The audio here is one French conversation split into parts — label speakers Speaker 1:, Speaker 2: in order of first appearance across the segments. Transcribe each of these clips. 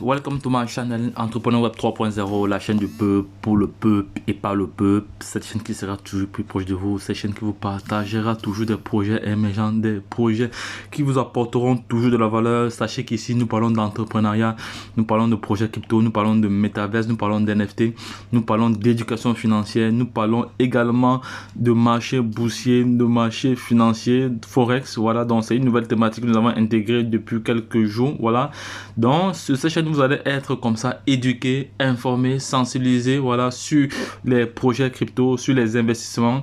Speaker 1: Welcome to my channel Entrepreneur Web 3.0, la chaîne du peuple, pour le peuple et par le peuple. Cette chaîne qui sera toujours plus proche de vous, cette chaîne qui vous partagera toujours des projets émergents, des projets qui vous apporteront toujours de la valeur. Sachez qu'ici nous parlons d'entrepreneuriat, nous parlons de projets crypto, nous parlons de métaverse, nous parlons d'NFT, nous parlons d'éducation financière, nous parlons également de marché boursier, de marché financier, forex. Voilà, donc c'est une nouvelle thématique que nous avons intégrée depuis quelques jours. Voilà, donc sur cette chaîne vous allez être comme ça éduqué, informé, sensibilisé, voilà, sur les projets crypto, sur les investissements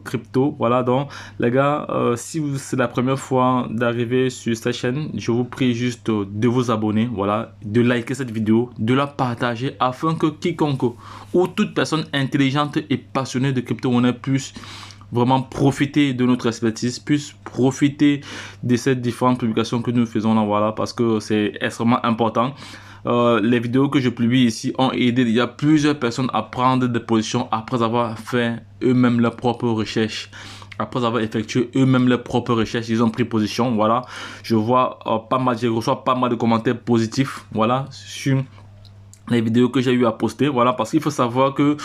Speaker 1: crypto. Voilà, donc les gars, si c'est la première fois d'arriver sur cette chaîne, je vous prie juste de vous abonner, voilà, de liker cette vidéo, de la partager afin que quiconque ou toute personne intelligente et passionnée de crypto-monnaie puisse vraiment profiter de notre expertise, puisse profiter de ces différentes publications que nous faisons là, voilà, parce que c'est extrêmement important. Les vidéos que je publie ici ont aidé il y a plusieurs personnes à prendre des positions après avoir fait eux-mêmes leurs propres recherches. Après avoir effectué eux-mêmes leurs propres recherches, ils ont pris position. Voilà, je vois je reçois pas mal de commentaires positifs, voilà, sur les vidéos que j'ai eu à poster. Voilà, parce qu'il faut savoir que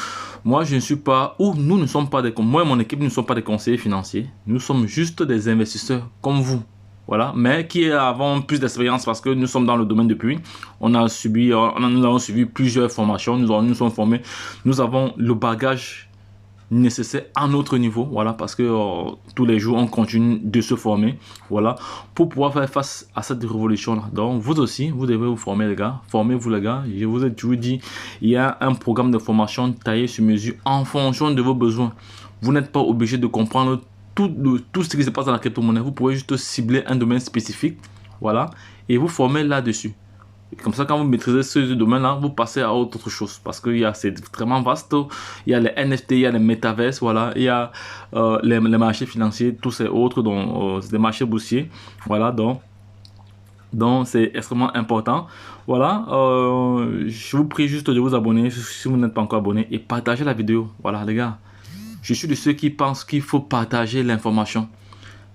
Speaker 1: moi je ne suis pas, ou nous ne sommes pas des, moi et mon équipe ne sommes pas des conseillers financiers, nous sommes juste des investisseurs comme vous. Voilà, mais qui avons plus d'expérience parce que nous sommes dans le domaine depuis. Nous avons suivi plusieurs formations, nous sommes formés, nous avons le bagage nécessaire à notre niveau, voilà, parce que tous les jours on continue de se former, voilà, pour pouvoir faire face à cette révolution là. Donc vous aussi vous devez vous former les gars, formez-vous les gars. Je vous ai toujours dit, il y a un programme de formation taillé sur mesure en fonction de vos besoins. Vous n'êtes pas obligé de comprendre tout ce qui se passe dans la crypto-monnaie. Vous pouvez juste cibler un domaine spécifique, voilà, et vous former là-dessus. Comme ça, quand vous maîtrisez ce domaine-là, vous passez à autre chose. Parce que c'est vraiment vaste. Il y a les NFT, il y a les métaverses, voilà. Il y a les marchés financiers, tous ces autres, donc les marchés boursiers. Voilà, donc c'est extrêmement important. Voilà, je vous prie juste de vous abonner si vous n'êtes pas encore abonné et partager la vidéo. Voilà, les gars. Je suis de ceux qui pensent qu'il faut partager l'information.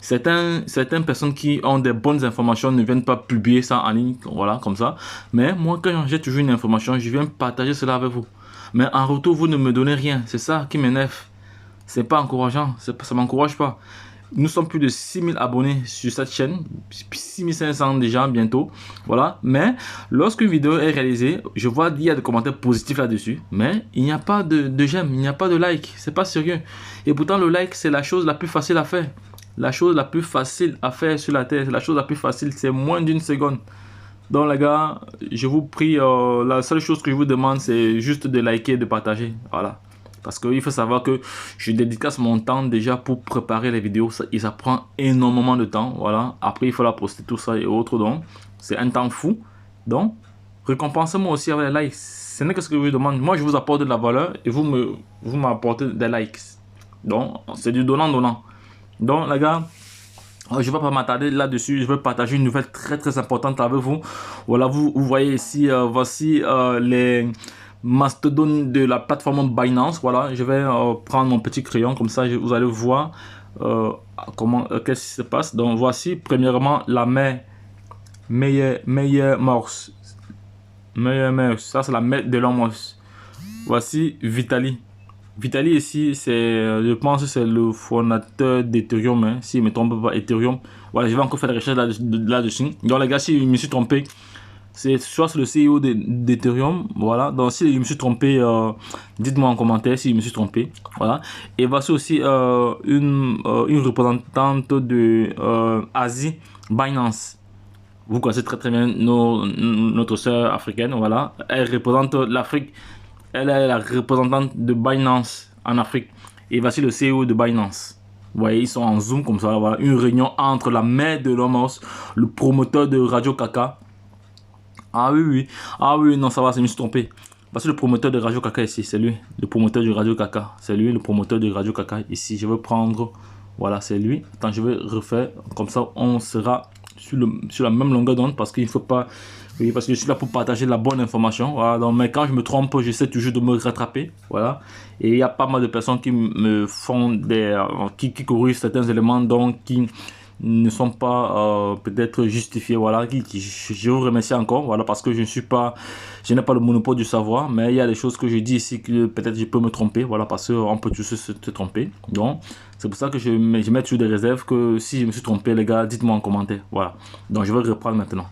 Speaker 1: Certaines personnes qui ont des bonnes informations ne viennent pas publier ça en ligne, voilà, comme ça. Mais moi, quand j'ai toujours une information, je viens partager cela avec vous. Mais en retour, vous ne me donnez rien. C'est ça qui m'énerve. C'est pas encourageant. Ça m'encourage pas. Nous sommes plus de 6000 abonnés sur cette chaîne, 6500 déjà bientôt, voilà. Mais lorsqu'une vidéo est réalisée, je vois qu'il y a des commentaires positifs là-dessus, mais il n'y a pas de j'aime, il n'y a pas de like, c'est pas sérieux. Et pourtant le like c'est la chose la plus facile à faire. La chose la plus facile à faire sur la terre, la chose la plus facile, c'est moins d'une seconde. Donc les gars, je vous prie, la seule chose que je vous demande c'est juste de liker et de partager, voilà. Parce qu'il faut savoir que je dédicace mon temps déjà pour préparer les vidéos. Ça prend énormément de temps. Voilà. Après, il faut la poster, tout ça et autres. Donc, c'est un temps fou. Donc, récompensez-moi aussi avec les likes. Ce n'est que ce que je vous demande. Moi, je vous apporte de la valeur et vous m'apportez des likes. Donc, c'est du donnant-donnant. Donc, les gars, je ne vais pas m'attarder là-dessus. Je vais partager une nouvelle très, très importante avec vous. Voilà, vous voyez ici, voici les mastodontes de la plateforme Binance. Voilà, je vais prendre mon petit crayon comme ça, vous allez voir qu'est-ce qui se passe. Donc voici premièrement la meilleure morse. Ça c'est la mère de l'homme. Voici Vitalik. Vitalik ici, je pense que c'est le fondateur d'Ethereum, hein, si je ne me trompe pas, Ethereum. Voilà, je vais encore faire des recherches là-dessus. Donc les gars, si je me suis trompé, c'est soit le CEO d'Ethereum, voilà. Donc si je me suis trompé, dites-moi en commentaire si je me suis trompé, voilà. Et voici aussi une représentante de Asie, Binance. Vous connaissez très très bien notre sœur africaine, voilà. Elle représente l'Afrique. Elle est la représentante de Binance en Afrique. Et voici le CEO de Binance. Vous voyez, ils sont en zoom comme ça, voilà. Une réunion entre la mère de l'homme, le promoteur de Radio Kaka. Ah oui, non, ça va, je me suis trompé. Parce que le promoteur de Radio Kaka ici, c'est lui. Le promoteur de Radio Kaka, c'est lui, le promoteur de Radio Kaka ici. Je vais prendre, voilà, c'est lui. Attends, je vais refaire, comme ça, on sera sur la même longueur d'onde parce qu'il ne faut pas... Oui, parce que je suis là pour partager la bonne information. Voilà, donc, mais quand je me trompe, j'essaie toujours de me rattraper. Voilà. Et il y a pas mal de personnes qui me font qui corrigent certains éléments, donc qui ne sont pas peut-être justifiées. Voilà, je vous remercie encore, voilà, parce que je n'ai pas le monopole du savoir, mais il y a des choses que je dis ici que peut-être je peux me tromper, voilà, parce qu'on peut tous se tromper. Donc, c'est pour ça que je mets toujours des réserves, que si je me suis trompé, les gars, dites-moi en commentaire. Voilà, donc je vais reprendre maintenant.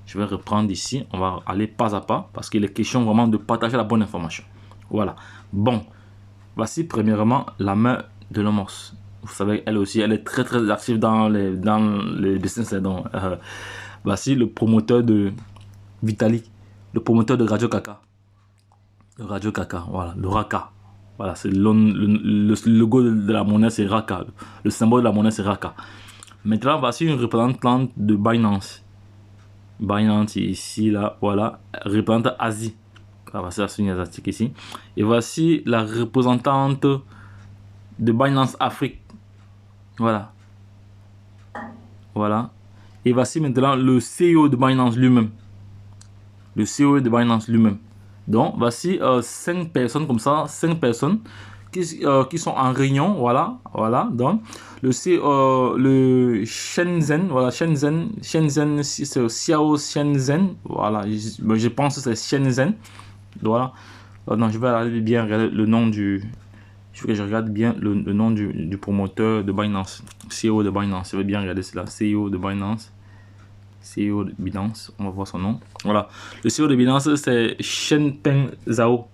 Speaker 1: Je vais reprendre ici, on va aller pas à pas, parce qu'il est question vraiment de partager la bonne information. Voilà, bon, voici premièrement la main de l'homme morse. Vous savez, elle aussi, elle est très très active dans les business. Donc, voici le promoteur de Vitalik, le promoteur de Radio Kaka. Le Radio Kaka, voilà, le Raka. Voilà, c'est le logo de la monnaie, c'est Raka. Le symbole de la monnaie, c'est Raka. Maintenant, voici une représentante de Binance. Binance ici, là, voilà, représentante Asie. Ah, voici la signe asiatique ici. Et voici la représentante de Binance Afrique. Voilà. Voilà. Et voici maintenant le CEO de Binance lui-même. Le CEO de Binance lui-même. Donc, voici 5 personnes comme ça, 5 personnes qui sont en réunion. Voilà. Voilà. Donc, le Shenzhen, voilà, Shenzhen, c'est Xiao Shenzhen. Voilà. Je pense que c'est Shenzhen. Voilà. Non, je vais aller bien regarder le nom du. Il faut que je regarde bien le nom du promoteur de Binance, CEO de Binance. Je vais bien regarder cela. CEO de Binance. CEO de Binance. On va voir son nom. Voilà. Le CEO de Binance, c'est Shenpeng Zhao.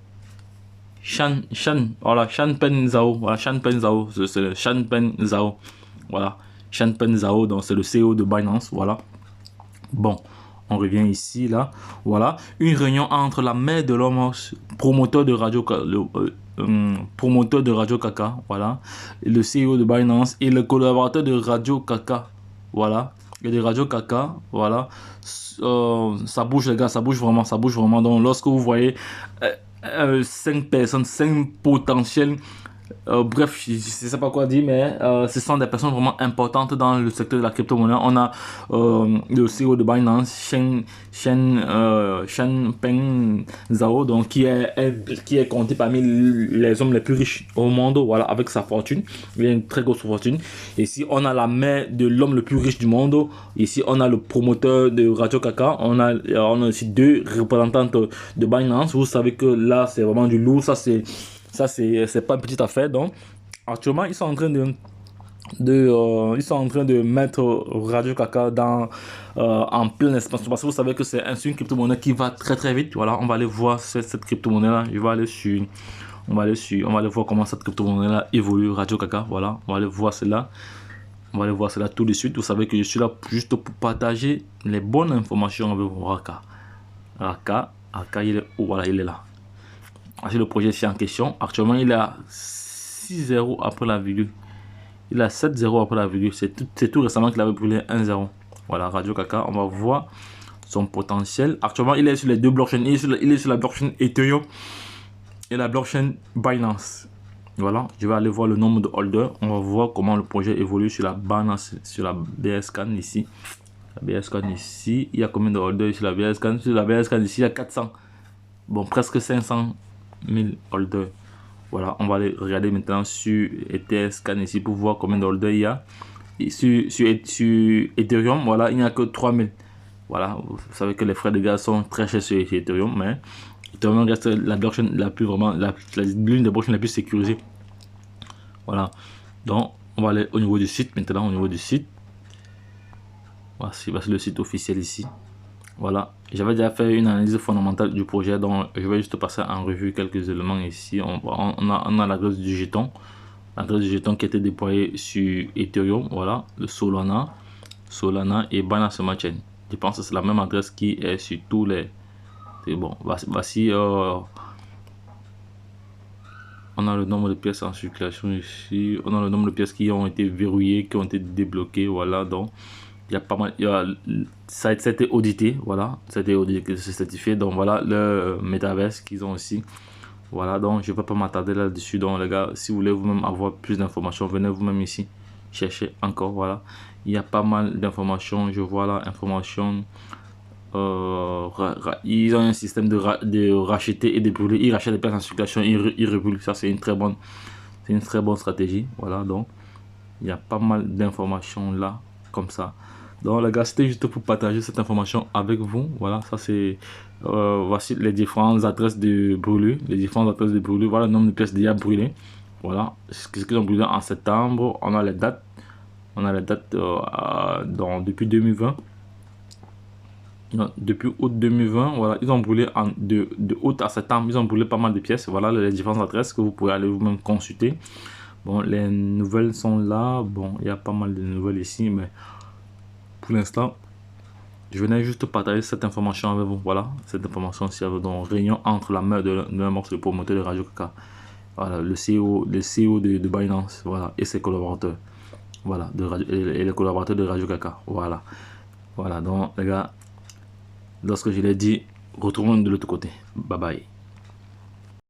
Speaker 1: Voilà, Shenpeng Zhao. Voilà, Shenpeng Zhao. C'est Shenpeng Zhao. Voilà. Shenpeng Zhao, donc c'est le CEO de Binance. Voilà. Bon. On revient ici, là. Voilà. Une réunion entre la mère de l'homme, promoteur de Radio Kaka, voilà, le CEO de Binance et le collaborateur de Radio Kaka, voilà, et de Radio Kaka, voilà, ça bouge les gars, ça bouge vraiment, donc lorsque vous voyez 5 personnes, 5 potentiels, bref, je ne sais pas quoi dire, mais ce sont des personnes vraiment importantes dans le secteur de la crypto-monnaie. On a le CEO de Binance, Shenpeng Zhao, donc qui est compté parmi les hommes les plus riches au monde, voilà, avec sa fortune. Il a une très grosse fortune. Ici, on a la mère de l'homme le plus riche du monde. Ici, on a le promoteur de Radio Kaka. On a aussi 2 représentantes de Binance. Vous savez que là, c'est vraiment du lourd. Ça, c'est pas une petite affaire. Donc, actuellement, ils sont en train de mettre Radio Kaka en pleine expansion, parce que vous savez que c'est une crypto-monnaie qui va très très vite. Voilà, on va aller voir cette crypto-monnaie là. On va aller voir comment cette crypto-monnaie là évolue. Radio Kaka, voilà, on va aller voir cela. On va aller voir cela tout de suite. Vous savez que je suis là juste pour partager les bonnes informations avec vous. Raka, il est où? Voilà, il est là. C'est le projet ici en question. Actuellement, il a 6-0 après la virgule. Il a 7-0 après la virgule. C'est tout récemment qu'il avait brûlé 1-0. Voilà, Radio Kaka. On va voir son potentiel. Actuellement, il est sur les 2 blockchains. Il est sur la blockchain Ethereum et la blockchain Binance. Voilà, je vais aller voir le nombre de holders. On va voir comment le projet évolue sur la Binance, sur la BSCAN ici. La BSCAN ici, il y a combien de holders sur la BSCAN? Sur la BSCAN ici, il y a 400. Bon, presque 500 000 holders. Voilà, on va aller regarder maintenant sur Etherscan ici pour voir combien de holders il y a. Et sur Ethereum, voilà, il n'y a que 3000. Voilà, vous savez que les frais de gaz sont très chers sur Ethereum, mais Ethereum reste la blockchain l'une des blockchains les plus sécurisées. Voilà, donc on va aller au niveau du site maintenant. Au niveau du site, voici le site officiel ici. Voilà, j'avais déjà fait une analyse fondamentale du projet, donc je vais juste passer en revue quelques éléments ici. On a l'adresse du jeton, qui a été déployée sur Ethereum, voilà, le Solana et Binance Smart Chain. Je pense que c'est la même adresse qui est sur tous les. C'est bon, voici. On a le nombre de pièces en circulation ici. On a le nombre de pièces qui ont été verrouillées, qui ont été débloquées, voilà, donc. Il y a pas mal, ça a été audité, voilà, ça a été audité, c'est certifié, donc voilà le metaverse qu'ils ont aussi. Voilà, donc je ne vais pas m'attarder là-dessus. Donc les gars, si vous voulez vous-même avoir plus d'informations, venez vous-même ici chercher encore. Voilà, il y a pas mal d'informations. Je vois là, information. Ils ont un système de racheter et de brûler. Ils rachètent des pièces en circulation, ils rebrûlent. Ça, c'est une très bonne stratégie. Voilà, donc il y a pas mal d'informations là. comme ça. Donc les gars, c'était juste pour partager cette information avec vous. Voilà, ça c'est voici les différentes adresses de brûlure, voilà le nombre de pièces déjà brûlées. Voilà ce qu'ils ont brûlé en septembre. On a les dates, depuis 2020. Depuis août 2020, voilà, ils ont brûlé de août à septembre, ils ont brûlé pas mal de pièces. Voilà les différentes adresses que vous pouvez aller vous-même consulter. Bon, les nouvelles sont là. Bon, il y a pas mal de nouvelles ici, mais pour l'instant, je venais juste partager cette information avec vous. Voilà, cette information aussi avec donc réunion entre la mère de l'un morceau de promoteur de Radio Kaka. Voilà, le CEO de Binance, voilà, et ses collaborateurs. Voilà, et les collaborateurs de Radio Kaka. Voilà. Voilà, donc les gars, lorsque je l'ai dit, retrouvons de l'autre côté. Bye bye.